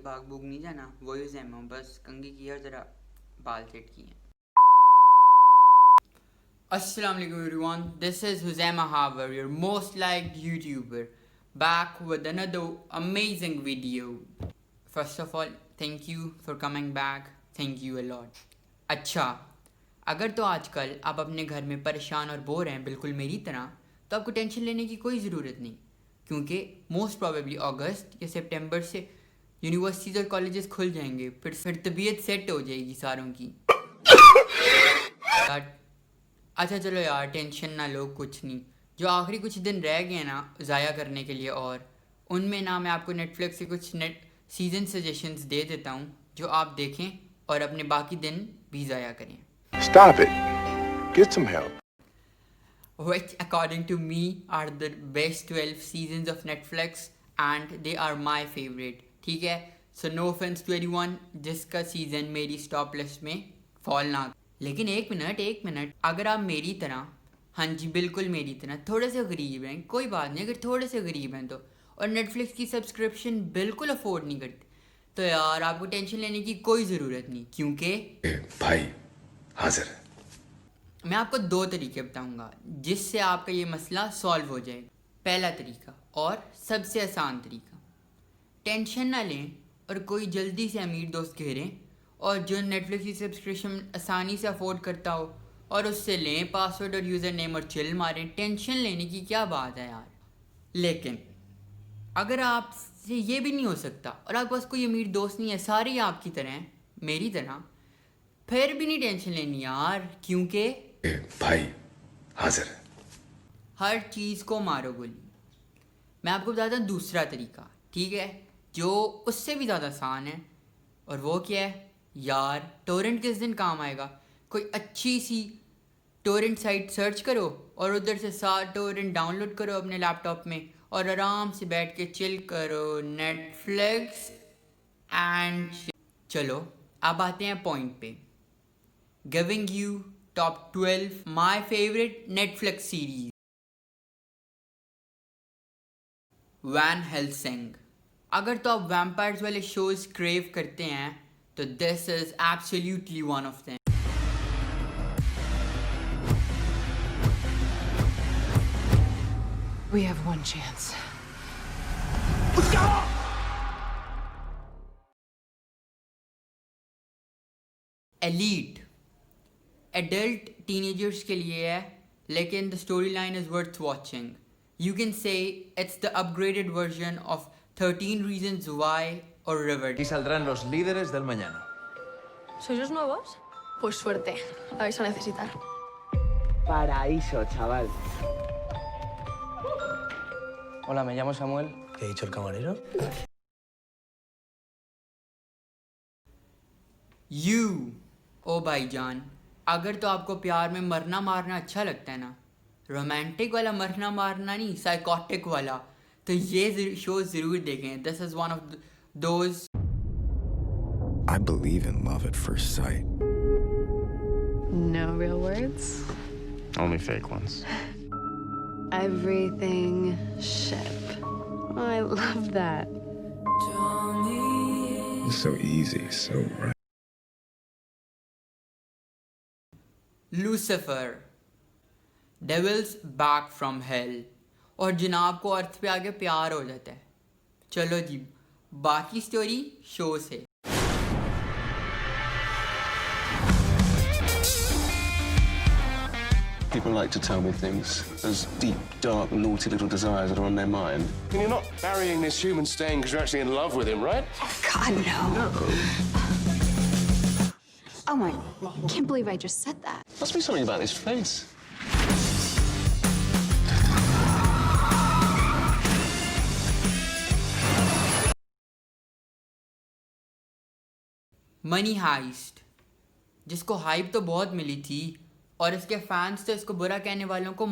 भाग भूग नहीं जाना, वही सेम हूँ, बस कंघी की हर जरा बाल सेट किए। Assalamu alaikum everyone, this is Huzaima Haber, your most liked YouTuber, back with another amazing video. First of all, thank you for coming back, thank you a lot. अच्छा, अगर तो आजकल आप अपने घर में परेशान और बोर हैं बिल्कुल मेरी तरह, तो आपको टेंशन लेने की कोई ज़रूरत नहीं, क्योंकि मोस्ट प्रोबेबली अगस्त या सितंबर से यूनिवर्सिटीज़ और कॉलेजेस खुल जाएंगे, फिर तबीयत सेट हो जाएगी सारों की। अच्छा चलो यार, टेंशन ना लो, कुछ नहीं। जो आखिरी कुछ दिन रह गए ना ज़ाया करने के लिए, और उनमें ना मैं आपको नेटफ्लिक्स से कुछ सीजन सजेशंस दे देता हूँ जो आप देखें और अपने बाकी दिन भी ज़ाया करें। Stop it. Get some help. Which according to me are the best 12 seasons of Netflix and they are my favorite. ठीक है, so no offense to anyone जिसका सीज़न मेरी स्टॉप लिस्ट में फॉल ना, लेकिन एक मिनट, अगर आप मेरी तरह, हाँ जी बिल्कुल मेरी तरह, थोड़े से गरीब हैं, कोई बात नहीं, अगर थोड़े से गरीब हैं तो, और नेटफ्लिक्स की सब्सक्रिप्शन बिल्कुल अफोर्ड नहीं करते, तो यार आपको टेंशन लेने की कोई ज़रूरत नहीं, क्योंकि भाई हाजिर है। मैं आपको 2 तरीके बताऊंगा जिससे आपका ये मसला सॉल्व हो जाएगा। पहला तरीका और सबसे आसान तरीका, टेंशन ना लें और कोई जल्दी से अमीर दोस्त घेरें और जो नेटफ्लिक्स की सब्सक्रिप्शन आसानी से अफोर्ड करता हो और उससे लें पासवर्ड और यूज़र नेम और चिल मारें। टेंशन लेने की क्या बात है यार। लेकिन अगर आपसे ये भी नहीं हो सकता और आपके पास कोई अमीर दोस्त नहीं है, सारे ही आपकी तरह हैं, मेरी तरह, फिर भी नहीं टेंशन लेनी यार, क्योंकि भाई हाजिर है। हर चीज़ को मारो गोली। मैं आपको बताता हूँ दूसरा तरीका, ठीक है, जो उससे भी ज़्यादा आसान है, और वो क्या है यार, टोरेंट किस दिन काम आएगा। कोई अच्छी सी टोरेंट साइट सर्च करो और उधर से सारा टोरेंट डाउनलोड करो अपने लैपटॉप में और आराम से बैठ के चिल करो नेटफ्लिक्स एंड। चलो अब आते हैं पॉइंट पे, giving you top 12 my favourite Netflix series. Van Helsing. अगर तो आप वैम्पायर्स वाले शोज क्रेव करते हैं तो this is absolutely one of them. We have one chance. Elite adult teenagers के लिए है, लेकिन the story line is worth watching. You can say it's the upgraded version of 13 Reasons Why or Riverdale. Y saldrán los líderes del mañana. ¿Sois los nuevos? Pues suerte, la vais a necesitar. Paraíso, chaval. Hola, me llamo Samuel. ¿Qué ha dicho el camarero? You, ओ भाईजान, अगर तो आपको प्यार में मरना मारना अच्छा लगता है ना, रोमांटिक वाला मरना मारना नहीं, साइकोटिक वाला, तो ये शो ज़रूर देखें. This is one of those. I believe in love at first sight. No real words? Only fake ones. Everything ship. I love that. It's so easy, so right. Lucifer, devil's back from hell, और जनाब को अर्थ पे आके प्यार हो जाता है. चलो जी, बाकी स्टोरी शो से. People like to tell me things, those deep, dark, naughty little desires that are on their mind. And you're not marrying this human stain because you're actually in love with him, right? God, no. Oh my, can't believe I just said that. Must be something about his face. Money Heist, जिसको hype तो बहुत मिली थी और इसके fans तो इसको बुरा कहने वालों को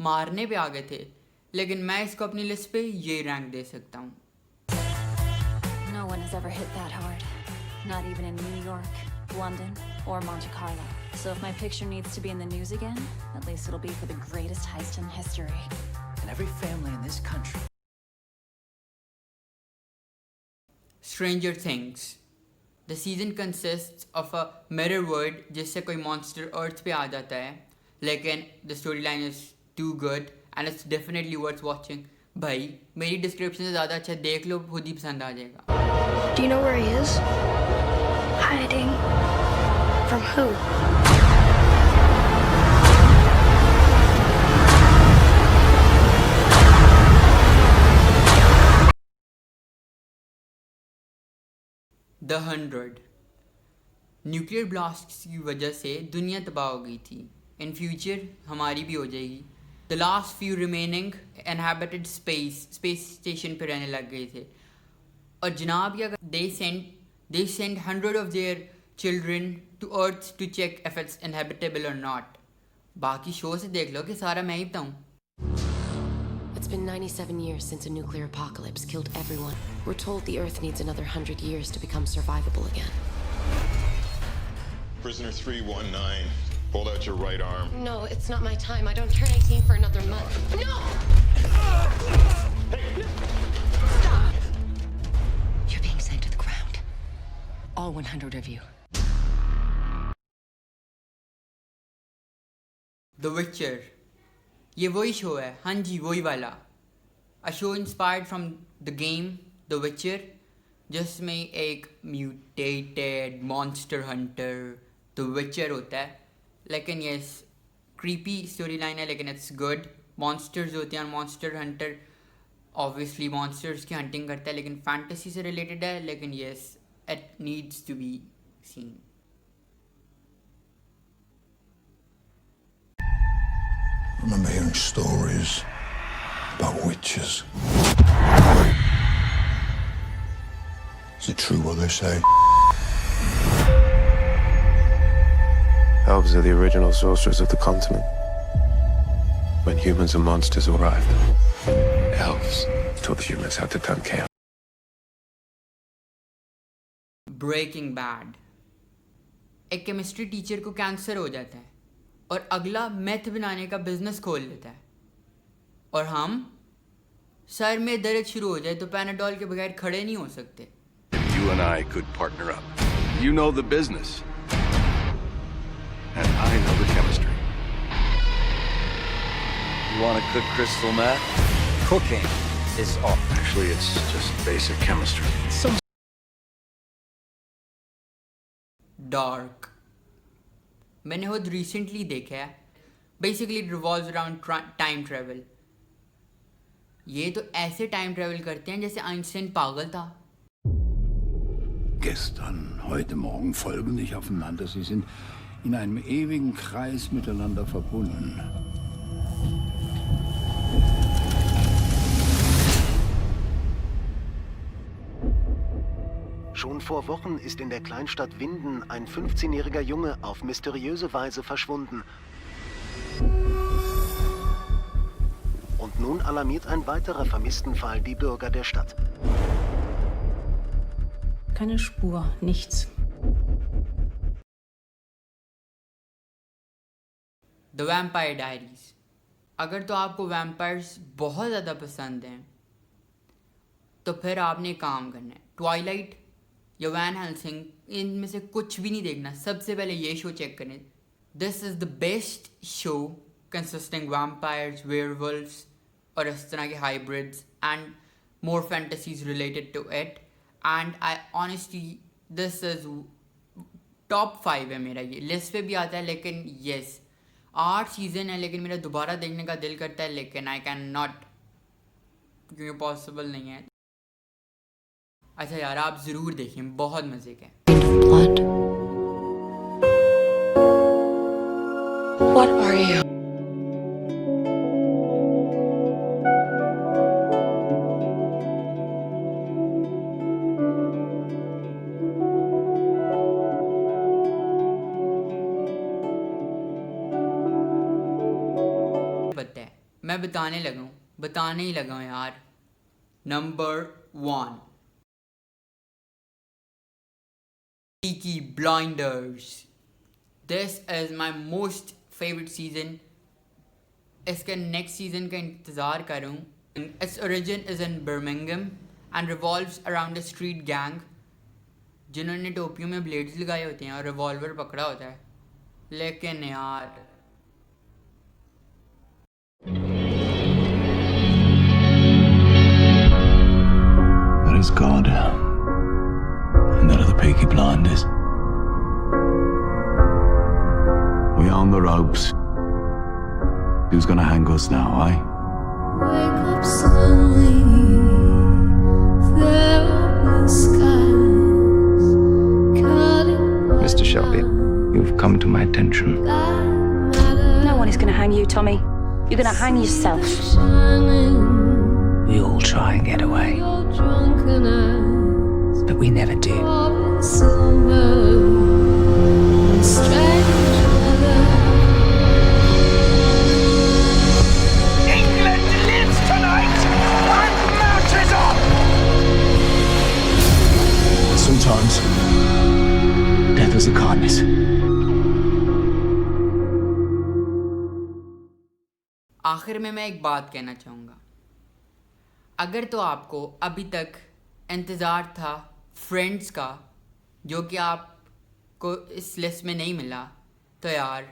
मारने पे आ गए थे, लेकिन मैं इसको अपनी लिस्ट पे ये रैंक दे सकता हूँ. No one has ever hit that hard. Not even in New York, London, or Monte Carlo. So if my picture needs to be in the news again, at least it'll be for the greatest heist in history. And every family in this country. Stranger Things. The season consists of a mirror world जिससे कोई monster Earth पे आ जाता है, लेकिन the storyline is too good and it's definitely worth watching. भाई मेरी description से ज़्यादा अच्छा देख लो, खुद ही पसंद आ जाएगा. Do you know where he is? Hiding. From who? The 100. Nuclear blast की वजह से दुनिया तबाह हो गई थी. इन फ्यूचर हमारी भी हो जाएगी. The last few remaining inhabited space station पे रहने लग गए थे. और जनाब ये they send 100 of their children to Earth to check if it's inhabitable or not. बाकी शो से देख लो कि सारा मैं ही बताऊँ. It's been 97 years since a nuclear apocalypse killed everyone. We're told the Earth needs another 100 years to become survivable again. Prisoner 319, hold out your right arm. No, it's not my time. I don't turn 18 for another month. No! Stop! You're being sent to the ground. All 100 of you. The Witcher. ये वही show है. हाँ जी, वही वाला. A show inspired from the game The Witcher, जिसमें एक mutated monster hunter The Witcher होता है. लेकिन ये creepy storyline है, लेकिन it's good. Monsters होते हैं, monster hunter obviously monsters की hunting करता है, लेकिन fantasy से related है. लेकिन yes, it needs to be seen. I remember hearing stories about witches. Is it true what they say? Elves are the original sorcerers of the continent. When humans and monsters arrived, elves taught humans how to turn chaos. Breaking Bad. एक chemistry teacher को cancer हो जाता है और अगला math बनाने का business खोल लेता है. और हम सर में दर्द शुरू हो जाए तो पैनाडोल के बगैर खड़े नहीं हो सकते. You and I could partner up. You know the business. And I know the chemistry. You want to cook crystal meth? Cooking is art. Actually, it's just basic chemistry. Dark. मैंने खुद recently देखा है. Basically it revolves around time travel. ये तो ऐसे time travel करते हैं जैसे आइंस्टाइन पागल था. Gestern, heute Morgen folgen nicht aufeinander. Sie sind in einem ewigen Kreis miteinander verbunden. Schon vor Wochen ist in der Kleinstadt Winden ein 15-jähriger Junge auf mysteriöse Weise verschwunden. Und nun alarmiert ein weiterer Vermisstenfall die Bürger der Stadt. Keine Spur, nichts. The Vampire Diaries. अगर तो आपको vampires बहुत ज़्यादा पसंद हैं तो फिर आपने एक काम करना है. ट्वाइलाइट या वैन हेल्सिंग, इनमें से कुछ भी नहीं देखना. सबसे पहले ये शो चेक करें. This is the best show consisting vampires, werewolves और इस तरह के hybrids and more fantasies related to it. And I honestly this is top 5 है मेरा. ये लिस्ट पे भी आता है. लेकिन येस 8 सीज़न है, लेकिन मेरा दोबारा देखने का दिल करता है, लेकिन आई कैन नॉट, क्योंकि पॉसिबल नहीं है. अच्छा यार, आप ज़रूर देखें, बहुत मज़े का है. What are you? पता है, मैं बताने ही लगा हूँ यार. Number 1, Peaky Blinders. This is my most favorite season. इसके नेक्स्ट सीजन का इंतज़ार करूँ. Its origin is in Birmingham and revolves around a street gang जिन्होंने टोपियों में ब्लेड्स लगाए होते हैं और रिवॉल्वर पकड़ा होता है. लेकिन यार What is God? And that of the Peaky Blinders. We on the ropes. Who's gonna hang us now, eh? Wake up slowly, there are blue skies, cutting Mr. Shelby, you've come to my attention. No one is going to hang you, Tommy. You're going to hang yourself. We all try and get away, but we never do. England lives tonight and marches on. Sometimes death is a kindness. आखिर में मैं एक बात कहना चाहूँगा. अगर तो आपको अभी तक इंतज़ार था फ्रेंड्स का जो कि आपको इस लिस्ट में नहीं मिला, तो यार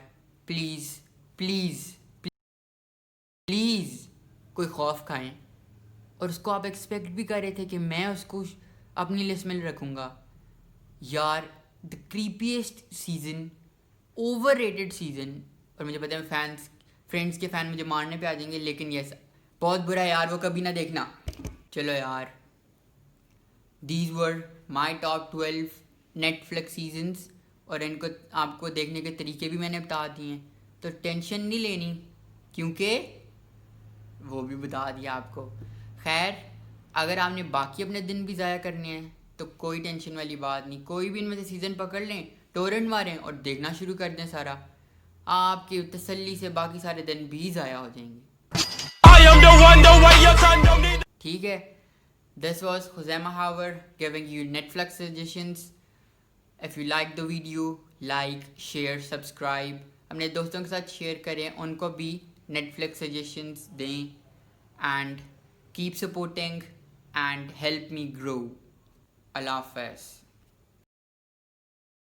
प्लीज़ प्लीज़ प्लीज़ कोई खौफ खाएं. और उसको आप एक्सपेक्ट भी कर रहे थे कि मैं उसको अपनी लिस्ट में रखूँगा. यार the creepiest season, overrated season. और मुझे पता है फ्रेंड्स के फ़ैन मुझे मारने पे आ जाएंगे, लेकिन यस बहुत बुरा यार, वो कभी ना देखना. चलो यार, these were my top 12 Netflix seasons. और इनको आपको देखने के तरीके भी मैंने बता दिए हैं, तो टेंशन नहीं लेनी क्योंकि वो भी बता दिया आपको. खैर, अगर आपने बाकी अपने दिन भी ज़ाया करने हैं तो कोई टेंशन वाली बात नहीं. कोई भी इनमें से सीज़न पकड़ लें, टोरेंट मारें और देखना शुरू कर दें सारा. आपकी तसल्ली से बाकी सारे दिन भी ज़ाया हो जाएंगे. ठीक है, this was Khuzaima Hawar giving you Netflix suggestions. If you like the video, like share subscribe, अपने दोस्तों के साथ शेयर करें, उनको भी नेटफ्लिक्स सजेशंस दें. And keep supporting and help me grow. अल्लाह हाफ़िज़.